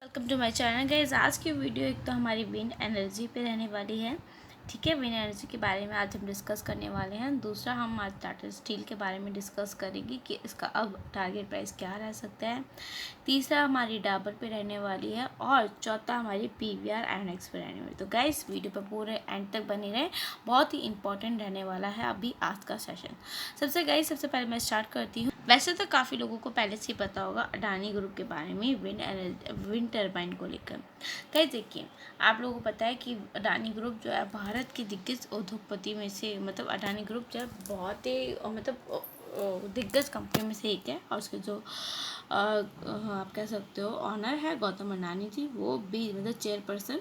Welcome to my channel guys. आज की video एक तो हमारी विंड एनर्जी पे रहने वाली है। ठीक है, विंड एनर्जी के बारे में आज हम डिस्कस करने वाले हैं। दूसरा हम आज टाटा स्टील के बारे में डिस्कस करेंगे कि इसका अब टारगेट प्राइस क्या रह सकता है। तीसरा हमारी डाबर पे रहने वाली है और चौथा हमारी पीवीआर आयोनिक्स पे रहने वाली। तो गाइस वीडियो पर पूरे एंड तक बने रहें, बहुत ही इंपॉर्टेंट रहने वाला है अभी आज का सेशन। सबसे पहले मैं स्टार्ट करती हूँ। वैसे तो काफ़ी लोगों को पहले से ही पता होगा अडानी ग्रुप के बारे में, विंड टर्बाइन को लेकर। गाइस देखिए, आप लोगों को पता है कि अडानी ग्रुप जो है भारत के दिग्गज उद्योगपति में से, मतलब अडानी ग्रुप जो है बहुत ही दिग्गज कंपनी में से एक है। और उसके जो आप कह सकते हो ऑनर है गौतम अडानी जी, वो भी मतलब चेयरपर्सन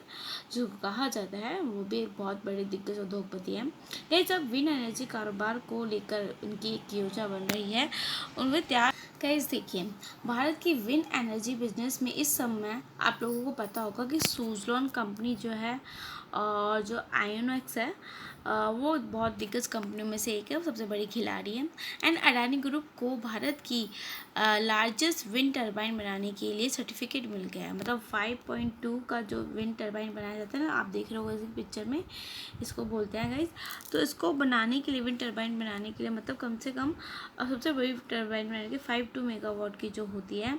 जो कहा जाता है, वो भी एक बहुत बड़े दिग्गज उद्योगपति हैं। गाइस जब विंड एनर्जी कारोबार को लेकर उनकी एक योजना बन रही है, उनमें तैयार। गाइस देखिए, भारत की विंड एनर्जी बिजनेस में इस समय आप लोगों को पता होगा कि सुज़लोन कंपनी जो है और जो आयोनिक्स है, वो बहुत दिग्गज कंपनियों में से एक है, वो सबसे बड़ी खिलाड़ी है। एंड अडानी ग्रुप को भारत की लार्जेस्ट विंड टर्बाइन बनाने के लिए सर्टिफिकेट मिल गया है। मतलब 5.2 का जो विंड टर्बाइन बनाया जाता है ना, आप देख रहे हो इस पिक्चर में, इसको बोलते हैं गाइस। तो इसको बनाने के लिए, विंड टर्बाइन बनाने के लिए, मतलब कम से कम सबसे बड़ी टर्बाइन बनाने के 5 मेगावाट की जो होती है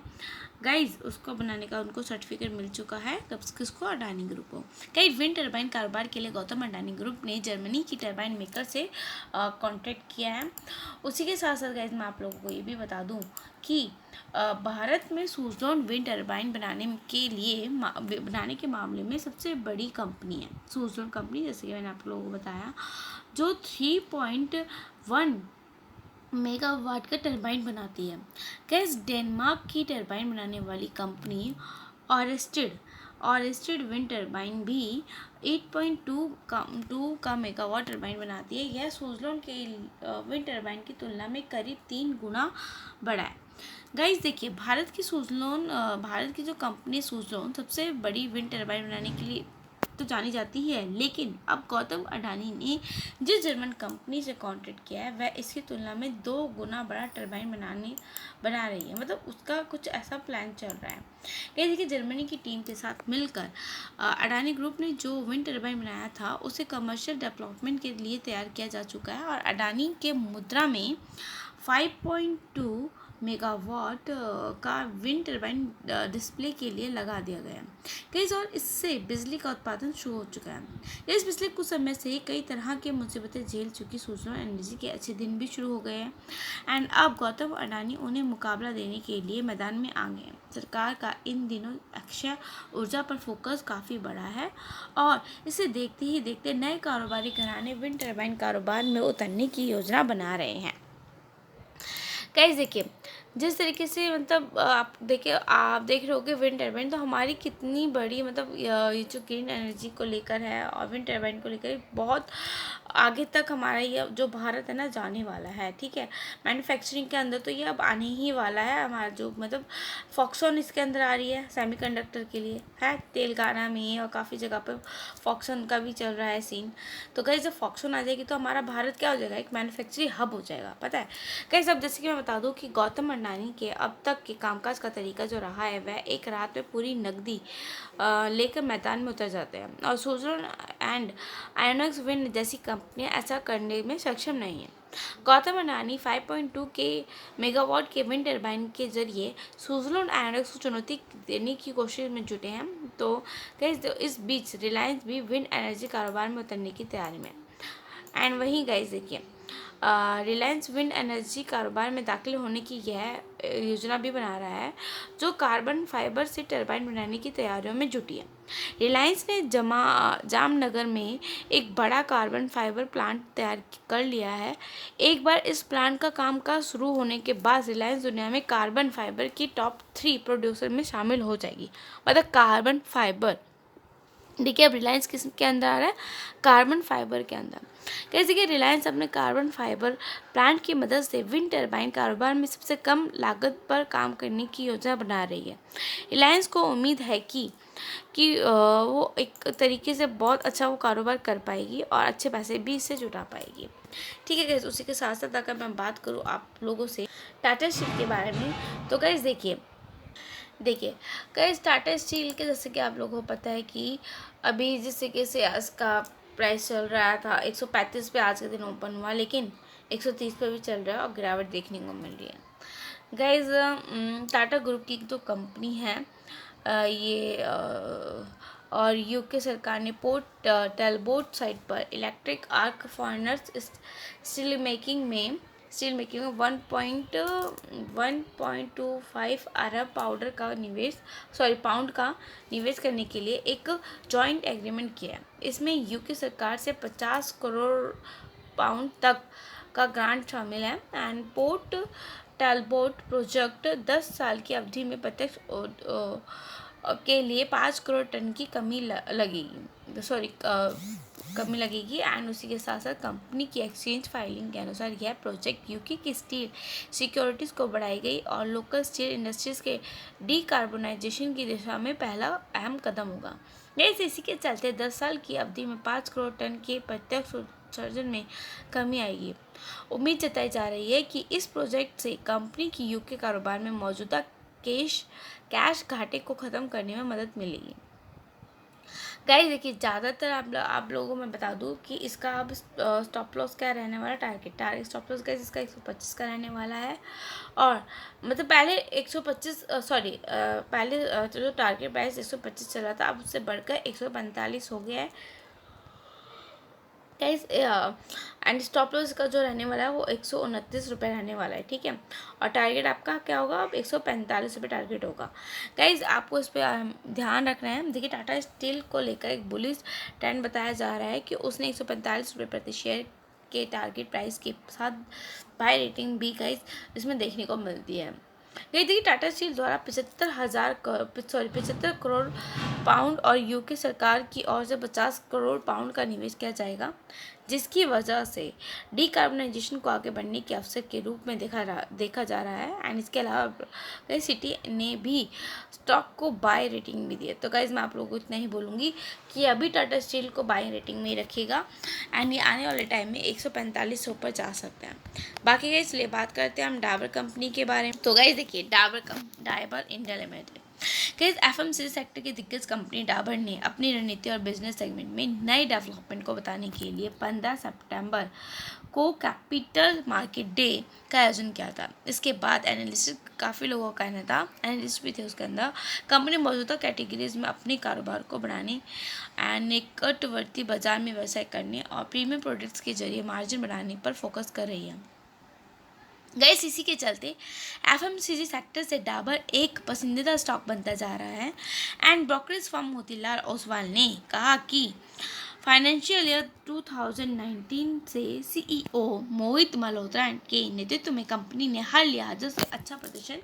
गाइज, उसको बनाने का उनको सर्टिफिकेट मिल चुका है। कब किसको? अडानी ग्रुप को। कई विंड टर्बाइन कारोबार के लिए गौतम अडानी ग्रुप ने जर्मनी की टर्बाइन मेकर से कॉन्ट्रैक्ट किया है। उसी के साथ साथ गाइज मैं आप लोगों को ये भी बता दूं कि भारत में सुज़लोन विंड टर्बाइन बनाने के मामले में सबसे बड़ी कंपनी है सुज़लोन कंपनी। जैसे कि मैंने आप लोगों को बताया, जो 3.1 मेगावाट का टरबाइन बनाती है। गैस डेनमार्क की टरबाइन बनाने वाली कंपनी ऑरेस्टेड विंड टरबाइन भी 8.2 का मेगावाट टरबाइन बनाती है। यह सुज़लोन के विंड टरबाइन की तुलना में करीब 3 गुना बड़ा है। गाइस देखिए, भारत की जो कंपनी सुज़लोन सबसे बड़ी विंड टरबाइन बनाने के लिए तो जानी जाती ही है, लेकिन अब गौतम अडानी ने जिस जर्मन कंपनी से कॉन्ट्रैक्ट किया है, वह इसकी तुलना में 2 गुना बड़ा टरबाइन बना रही है। मतलब उसका कुछ ऐसा प्लान चल रहा है। कहीं देखिए, जर्मनी की टीम के साथ मिलकर अडानी ग्रुप ने जो विंड टरबाइन बनाया था, उसे कमर्शियल डेवलपमेंट के लिए तैयार किया जा चुका है और अडानी के मुद्रा में 5.2 मेगावाट का विंड टरबाइन डिस्प्ले के लिए लगा दिया गया है। कई और इससे बिजली का उत्पादन शुरू हो चुका है। इस पिछले कुछ समय से कई तरह की मुसीबतें झेल चुकी सुज़लोन एनर्जी के अच्छे दिन भी शुरू हो गए हैं। एंड अब गौतम अडानी उन्हें मुकाबला देने के लिए मैदान में आ गए हैं। सरकार का इन दिनों अक्षय ऊर्जा पर फोकस काफ़ी बड़ा है और इसे देखते ही देखते नए कारोबारी घराने विंड टरबाइन कारोबार में उतरने की योजना बना रहे हैं। गाइस देखिए, जिस तरीके से मतलब आप देख रहे होगे विंड टर्बाइन तो हमारी कितनी बड़ी, मतलब ये जो ग्रीन एनर्जी को लेकर है और विंड टर्बाइन को लेकर बहुत आगे तक हमारा ये जो भारत है ना जाने वाला है। ठीक है, मैन्युफैक्चरिंग के अंदर तो ये अब आने ही वाला है। हमारा जो मतलब फॉक्सकॉन इसके अंदर आ रही है सेमीकंडक्टर के लिए, है तेलंगाना में और काफ़ी जगह पर फॉक्सकॉन का भी चल रहा है सीन। तो गाइस जब फॉक्सकॉन आ जाएगी तो हमारा भारत क्या हो जाएगा, एक मैन्युफैक्चरिंग हब हो जाएगा। पता है गाइस, अब जैसे कि मैं बता दूं कि गौतम अडानी के अब तक के कामकाज का तरीका जो रहा है, वह एक रात में पूरी नकदी लेकर मैदान में उतर जाते हैं और सुज़लोन एंड आयोनिक्स विंड जैसी कंपनियां ऐसा करने में सक्षम नहीं है। गौतम अडानी 5.2 के मेगावाट के विंड टर्बाइन के जरिए सुज़लोन आयोनिक्स को चुनौती देने की कोशिश में जुटे हैं। तो गाइस इस बीच रिलायंस भी विंड एनर्जी कारोबार में उतरने की तैयारी में। एंड वहीं गाइस देखिए, रिलायंस विंड एनर्जी कारोबार में दाखिल होने की यह योजना भी बना रहा है, जो कार्बन फाइबर से टरबाइन बनाने की तैयारियों में जुटी है। रिलायंस ने जामनगर में एक बड़ा कार्बन फाइबर प्लांट तैयार कर लिया है। एक बार इस प्लांट का कामकाज शुरू होने के बाद रिलायंस दुनिया में कार्बन फाइबर की टॉप 3 प्रोड्यूसर में शामिल हो जाएगी। मतलब कार्बन फाइबर, देखिए अब रिलायंस किसके अंदर आ रहा है, कार्बन फाइबर के अंदर। कैसे कि रिलायंस अपने कार्बन फाइबर प्लांट की मदद से विंड टरबाइन कारोबार में सबसे कम लागत पर काम करने की योजना बना रही है। रिलायंस को उम्मीद है कि वो एक तरीके से बहुत अच्छा वो कारोबार कर पाएगी और अच्छे पैसे भी इससे जुटा पाएगी। ठीक है गाइस, उसी के साथ साथ अगर मैं बात करूँ आप लोगों से टाटा स्टील के बारे में, तो गाइस देखिए, देखिए गाइस, टाटा स्टील के जैसे कि आप लोगों को पता है कि अभी जिस तरीके से इसका प्राइस चल रहा था 135 पे आज के दिन ओपन हुआ, लेकिन 130 पे भी चल रहा है और गिरावट देखने को मिल रही है। गाइस, टाटा ग्रुप की जो कंपनी है, ये और यूके सरकार ने पोर्ट टेलबोट साइट पर electric arc furnace steel making में 1.25 अरब पाउंड का निवेश करने के लिए एक जॉइंट एग्रीमेंट किया है। इसमें यूके सरकार से 50 करोड़ पाउंड तक का ग्रांट शामिल है एंड पोर्ट टेलबोट प्रोजेक्ट 10 साल की अवधि में प्रत्यक्ष के लिए 5 करोड़ टन की कमी लगेगी एंड उसी के साथ साथ कंपनी की एक्सचेंज फाइलिंग के अनुसार यह प्रोजेक्ट यूके की स्टील सिक्योरिटीज़ को बढ़ाई गई और लोकल स्टील इंडस्ट्रीज़ के डीकार्बोनाइजेशन की दिशा में पहला अहम कदम होगा। इसी के चलते 10 साल की अवधि में 5 करोड़ टन के प्रत्यक्ष उत्सर्जन में कमी आएगी। उम्मीद जताई जा रही है कि इस प्रोजेक्ट से कंपनी की यूके कारोबार में मौजूदा कैश घाटे को ख़त्म करने में मदद मिलेगी। गाइस देखिए, ज़्यादातर आप लोगों को मैं बता दूं कि इसका अब स्टॉप लॉस क्या रहने वाला, टारगेट स्टॉप लॉस गाइस इसका 125 का रहने वाला है। और मतलब पहले 125 पहले जो टारगेट प्राइस 125 चला था, अब उससे बढ़कर 145 हो गया है गाइस। एंड स्टॉप लॉस का जो रहने वाला है वो 129 रुपये रहने वाला है, ठीक है। और टारगेट आपका क्या होगा, अब 145 रुपये टारगेट होगा। गाइस आपको इस पर ध्यान रखना है। देखिए, टाटा स्टील को लेकर एक बुलिश ट्रेंड बताया जा रहा है कि उसने 145 रुपये प्रति शेयर के टारगेट प्राइस के साथ बाय रेटिंग भी गाइस इसमें देखने को मिलती है। गई देखिए, टाटा स्टील द्वारा 75 करोड़ पाउंड और यूके सरकार की ओर से 50 करोड़ पाउंड का निवेश किया जाएगा, जिसकी वजह से डीकार्बोनाइजेशन को आगे बढ़ने के अवसर के रूप में देखा जा रहा है। एंड इसके अलावा सिटी ने भी स्टॉक को बाय रेटिंग भी दी है। तो गाइज मैं आप लोगों को इतना ही बोलूँगी कि अभी टाटा स्टील को बाय रेटिंग में ही रखिएगा एंड ये आने वाले टाइम में 145 ऊपर जा सकते हैं। बाकी गाइज इसलिए बात करते हैं हम डाबर कंपनी के बारे में। तो गाइज देखिए, Dabur India limited guys FMCG sector की दिग्गज कंपनी डाबर ने अपनी रणनीति और बिजनेस सेगमेंट में नए डेवलपमेंट को बताने के लिए 15 सितंबर को कैपिटल मार्केट डे का आयोजन किया था। इसके बाद एनालिस्ट काफ़ी लोगों का कहना था, एनालिस्ट भी थे उसके अंदर, कंपनी मौजूदा कैटेगरीज में अपने कारोबार को बढ़ाने एंड निकटवर्ती बाजार में व्यवसाय करने और प्रीमियम प्रोडक्ट्स के जरिए मार्जिन बढ़ाने पर फोकस कर रही है। गाइस इसी के चलते एफएमसीजी सेक्टर से डाबर एक पसंदीदा स्टॉक बनता जा रहा है and brokerage firm Motilal Oswal ने कहा कि फाइनेंशियल ईयर 2019 से सीईओ मोहित मल्होत्रा के नेतृत्व में कंपनी ने हर लिहाज से अच्छा प्रदर्शन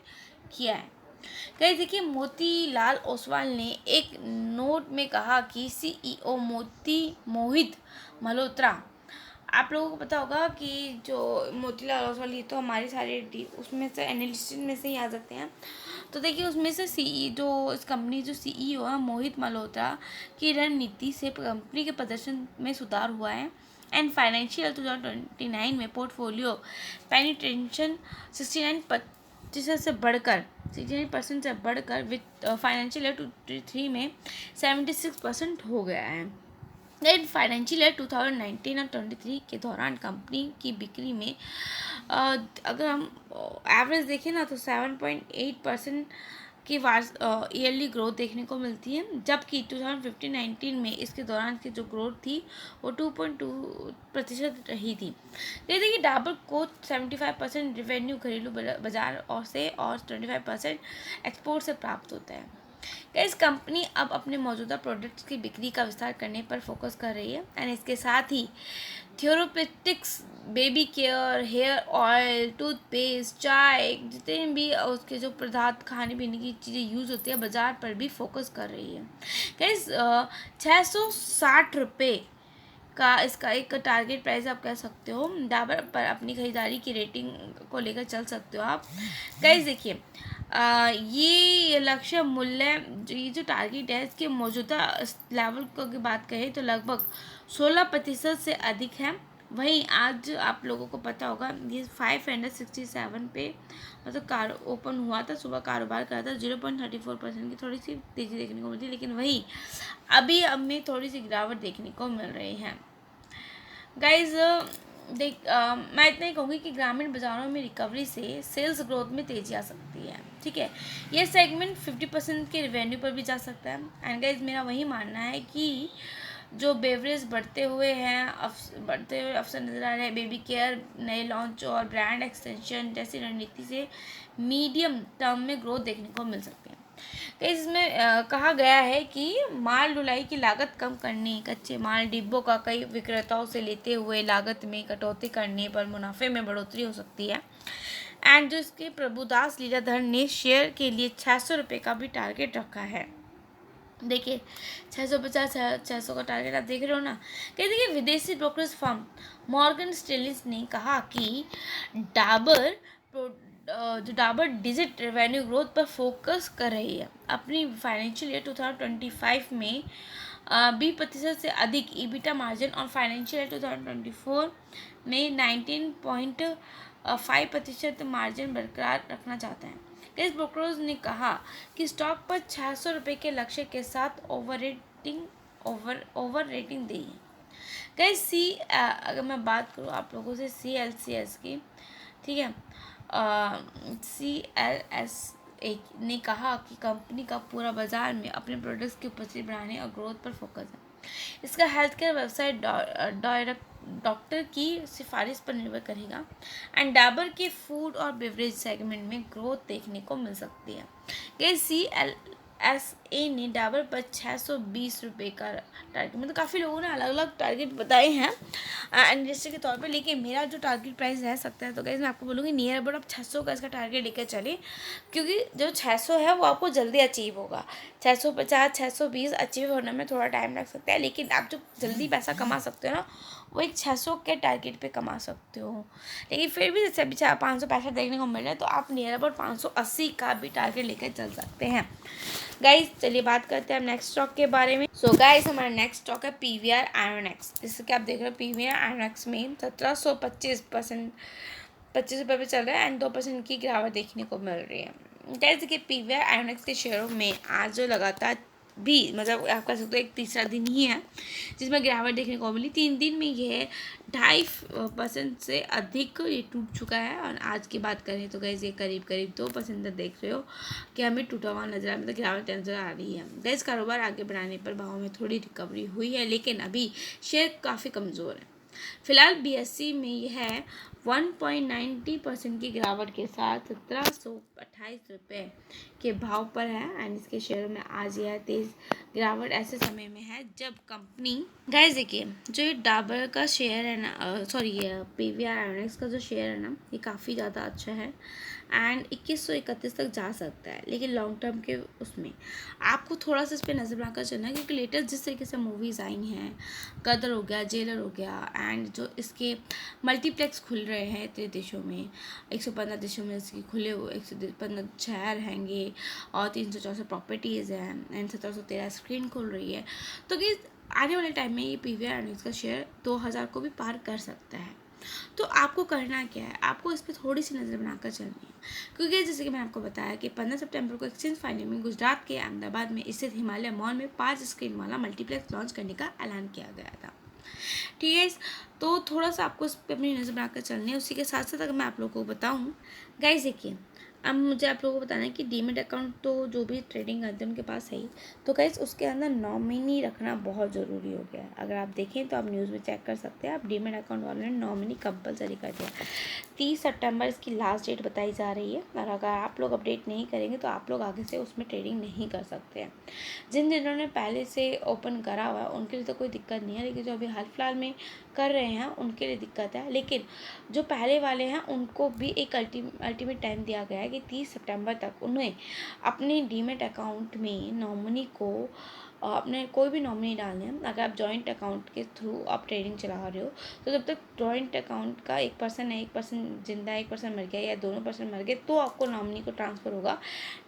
किया है। गाइस देखिए, मोतीलाल ओसवाल ने एक नोट में कहा कि सीईओ मोहित मल्होत्रा, आप लोगों को पता होगा कि जो मोतीलाल ओसवाल, ये तो हमारे सारे उसमें से एनालिस्ट में से ही आ सकते हैं। तो देखिए, उसमें से जो इस कंपनी जो सीईओ है मोहित मल्होत्रा की रणनीति से कंपनी के प्रदर्शन में सुधार हुआ है एंड फाइनेंशियल 2029 में पोर्टफोलियो पेनिट्रेशन 69% से बढ़कर विद फाइनेंशियल ईयर 2023 में 76% हो गया है। इन फाइनेंशियल ईयर 2019 और 23 के दौरान कंपनी की बिक्री में अगर हम एवरेज देखें ना तो 7.8% की ईयरली ग्रोथ देखने को मिलती है, जबकि 2015-19 में इसके दौरान की जो ग्रोथ थी वो 2.2% रही थी। देखिए, डाबर को 75% रेवेन्यू घरेलू बाजार और 25% एक्सपोर्ट से प्राप्त होता है। इस कंपनी अब अपने मौजूदा प्रोडक्ट्स की बिक्री का विस्तार करने पर फोकस कर रही है एंड इसके साथ ही therapeutics, baby care, hair oil, toothpaste, चाय, जितने भी उसके जो पदार्थ खाने पीने की चीज़ें यूज़ होती है बाज़ार पर भी फोकस कर रही है। गाइस 660 रुपये का इसका एक टारगेट प्राइस आप कह सकते हो। डाबर पर अपनी खरीदारी की रेटिंग को लेकर चल सकते हो आप। गाइस देखिए, ये लक्ष्य मूल्य ये जो टारगेट है इसके मौजूदा लेवल की बात करें तो लगभग 16% से अधिक है। वहीं आज आप लोगों को पता होगा ये 567 पे मतलब कार ओपन हुआ था, सुबह कारोबार करा था। 0.34% की थोड़ी सी तेज़ी देखने को मिली, लेकिन वही अभी हमें थोड़ी सी गिरावट देखने को मिल रही है। गाइज मैं इतना ही कहूँगी कि ग्रामीण बाज़ारों में रिकवरी से सेल्स ग्रोथ में तेज़ी आ सकती है। ठीक है, ये सेगमेंट 50% के रेवेन्यू पर भी जा सकता है। एंड गाइज मेरा वही मानना है कि जो बेवरेज बढ़ते हुए अवसर नज़र आ रहे हैं, बेबी केयर नए लॉन्च और ब्रांड एक्सटेंशन जैसी रणनीति से मीडियम टर्म में ग्रोथ देखने को मिल सकती है। तो इसमें कहा गया है कि माल ढुलाई की लागत कम करने, कच्चे माल डिब्बों का कई विक्रेताओं से लेते हुए लागत में कटौती करने पर मुनाफे में बढ़ोतरी हो सकती है। एंड जो इसके प्रभुदास लीलाधर ने शेयर के लिए 600 रुपये का भी टारगेट रखा है। देखिए 650 600 का टारगेट आप देख रहे हो ना। देखिए विदेशी ब्रोकरेज फर्म मॉर्गन स्टेलिस ने कहा कि जो डाबर डिजिट रेवेन्यू ग्रोथ पर फोकस कर रही है। अपनी फाइनेंशियल ईयर 2025 में 20% से अधिक ईबिटा मार्जिन और फाइनेंशियल ईयर 2024 में 19.5% मार्जिन बरकरार रखना चाहते हैं। इस ब्रोकर्स ने कहा कि स्टॉक पर 600 रुपये के लक्ष्य के साथ ओवर रेटिंग दी है। गाइस अगर मैं बात करूँ आप लोगों से CLCS की, ठीक है, CLS ने कहा कि कंपनी का पूरा बाजार में अपने प्रोडक्ट्स की उपस्थिति बढ़ाने और ग्रोथ पर फोकस है। इसका हेल्थ केयर वेबसाइट डॉक्टर की सिफारिश पर निर्भर करेगा। एंड डाबर के फूड और बेवरेज सेगमेंट में ग्रोथ देखने को मिल सकती है। CLSA ने डाबर पर 620 रुपये का टारगेट, मतलब काफ़ी लोगों ने अलग अलग टारगेट बताए हैं इंडस्ट्री के तौर पे, लेकिन मेरा जो टारगेट प्राइस रह सकता है तो गाइस मैं आपको बोलूँगी नियर अबाउट आप 600 का इसका टारगेट लेकर चले, क्योंकि जो 600 है वो आपको जल्दी अचीव होगा। 650 620 अचीव होने में थोड़ा टाइम लग सकता है, लेकिन आप जो जल्दी पैसा कमा सकते हो ना वो एक 600 के टारगेट पे कमा सकते हो। लेकिन फिर भी जैसे अभी 500 पैसा देखने को मिल रहा है तो आप नियर अबाउट 580 का भी टारगेट लेकर चल सकते हैं। गाइस चलिए बात करते हैं नेक्स्ट स्टॉक के बारे में। सो गाइस हमारा नेक्स्ट स्टॉक है PVR आयोनेक्स। जैसे कि आप देख रहे हो PVR आयोनेक्स में 1725 रुपये पे चल रहा है एंड 2% की गिरावट देखने को मिल रही है। जैसे कि PVR आयोनेक्स के शेयरों में आज जो लगातार भी मतलब आप कह सकते हो एक तीसरा दिन ही है जिसमें गिरावट देखने को मिली। 3 दिन में यह 2.5% से अधिक ये टूट चुका है। और आज की बात करें तो गैस ये करीब 2% तक देख रहे हो कि हमें टूटा हुआ नजर आ मतलब गिरावट नजर आ रही है। गैस कारोबार आगे बढ़ाने पर भाव में थोड़ी रिकवरी हुई है, लेकिन अभी शेयर काफ़ी कमज़ोर है। फिलहाल BSE में यह 1.90% की गिरावट के साथ 1728 रुपये के भाव पर है। एंड इसके शेयर में आज यह तेज़ गिरावट ऐसे समय में है जब कंपनी गाइस देखिए जो ये डाबर का शेयर है ना, सॉरी ये PVR आयोनेक्स का जो शेयर है ना ये काफ़ी ज़्यादा अच्छा है एंड 2131 तक जा सकता है, लेकिन लॉन्ग टर्म के उसमें आपको थोड़ा सा इस पर नज़र बनाकर चलना है, क्योंकि लेटेस्ट जिस तरीके से मूवीज़ आई हैं, गदर हो गया, जेलर हो गया एंड जो इसके मल्टीप्लेक्स खुल रहे हैं इतने देशों में, 115 देशों में इसके खुले हुए 115 शहर हैंगे और 364 प्रॉपर्टीज़ हैं एंड 1713 स्क्रीन खुल रही है। तो कि आने वाले टाइम में ये PVR आयोनेक्स का शेयर 2000 को भी पार कर सकता है। तो आपको करना क्या है, आपको इस पर थोड़ी सी नज़र बनाकर चलनी है, क्योंकि जैसे कि मैंने आपको बताया कि 15 सितंबर को एक्सचेंज फाइनेंस में गुजरात के अहमदाबाद में स्थित हिमालय मॉल में 5 स्क्रीन वाला मल्टीप्लेक्स लॉन्च करने का ऐलान किया गया था। ठीक है, तो थोड़ा सा आपको इस पर अपनी नज़र बनाकर चलनी है। उसी के साथ साथ अगर मैं आप लोगों को बताऊँ गाइस, देखिए अब मुझे आप लोगों को बताना है कि डीमेट अकाउंट तो जो भी ट्रेडिंग करते हैं उनके पास है ही, तो गाइस उसके अंदर नॉमिनी रखना बहुत ज़रूरी हो गया है। अगर आप देखें तो आप न्यूज़ में चेक कर सकते हैं, आप डीमेट अकाउंट वालों ने नॉमिनी कंपलसरी कर दिया। 30 सितंबर इसकी लास्ट डेट बताई जा रही है, और अगर आप लोग अपडेट नहीं करेंगे तो आप लोग आगे से उसमें ट्रेडिंग नहीं कर सकते हैं। जिन्होंने पहले से ओपन करा हुआ है उनके लिए तो कोई दिक्कत नहीं है, लेकिन जो अभी हाल फिलहाल में कर रहे हैं उनके लिए दिक्कत है। लेकिन जो पहले वाले हैं उनको भी एक अल्टीमेट टाइम दिया गया है कि 30 सितंबर तक उन्हें अपने डीमेट अकाउंट में नॉमिनी को अपने कोई भी नॉमिनी डालना है। अगर आप जॉइंट अकाउंट के थ्रू आप ट्रेडिंग चला रहे हो तो जब तक जॉइंट अकाउंट का 1% है, 1% जिंदा है, 1% मर गया या दोनों पर्सन मर गए तो आपको नॉमिनी को ट्रांसफ़र होगा,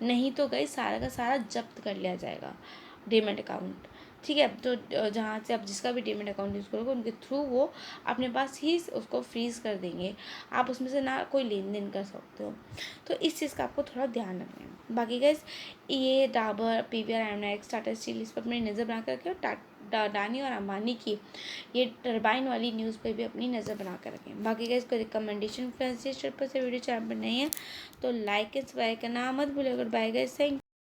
नहीं तो गई सारा का सारा जब्त कर लिया जाएगा डीमेट अकाउंट। ठीक है। तो जहाँ से आप जिसका भी डीमेट अकाउंट यूज़ करोगे उनके थ्रू वो अपने पास ही उसको फ्रीज़ कर देंगे, आप उसमें से ना कोई लेन देन कर सकते हो। तो इस चीज़ का आपको थोड़ा ध्यान रखना है। बाकी गाइस ये डाबर, पीवीआर, आयोनाइक्स, टाटा स्टील इस पर अपनी नज़र बना कर रखें, और अडानी और अंबानी की ये टरबाइन वाली न्यूज़ पे भी अपनी नज़र बना कर रखें। बाकी गाइस कोई रिकमेंडेशन फाइनेंशियल पर से वीडियो चैनल पर नहीं है तो लाइक एंड सब्सक्राइब करना मत भूलिएगा। Bye guys, thank